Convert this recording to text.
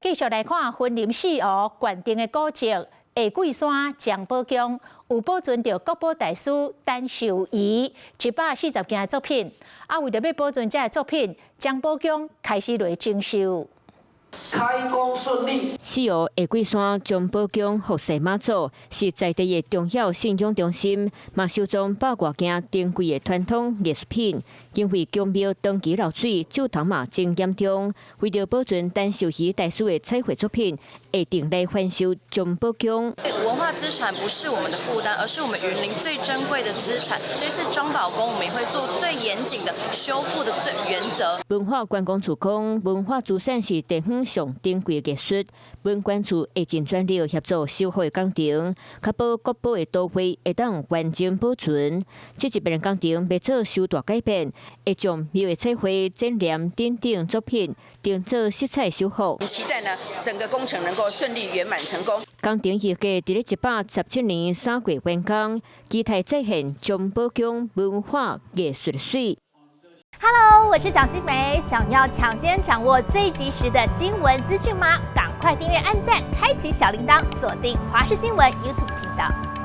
繼續來看雲林四湖縣城的古蹟下桂山薑寶宮，有保存着國寶大師陳壽儀140件作品。為着要保存這個作品，薑寶宮開始來徵收。開工順利。四湖下桂山薑寶宮福世媽祖是在地的重要信仰中心，嘛收藏100多件珍貴的傳統藝術品。因為宮廟長期漏水，蛀蟲嘛真嚴重，為着保存陳壽儀大師的彩繪作品，會定來翻修薑寶宮。文化資產不是我們的負擔，而是我們雲林最珍貴的資產。這次張寶宮，我們也會做最嚴謹的修復的原則。文化觀光處講，文化資產是地方上珍貴的藝術，文管處會盡全力協助修復的工程，確保國寶的都會會當完整保存。這一邊的工程未做太大改變，會將廟的彩繪、展覽等作品定做色彩修復。期待呢，整個工程能夠順利圓滿成功。工程預計在117年3月完工，期待再現薑寶宮文化藝術的水。Hello， 我是蔣新梅。想要搶先掌握最及時的新聞資訊嗎？趕快訂閱、按讚、開啟小鈴鐺，鎖定華視新聞 YouTube 頻道。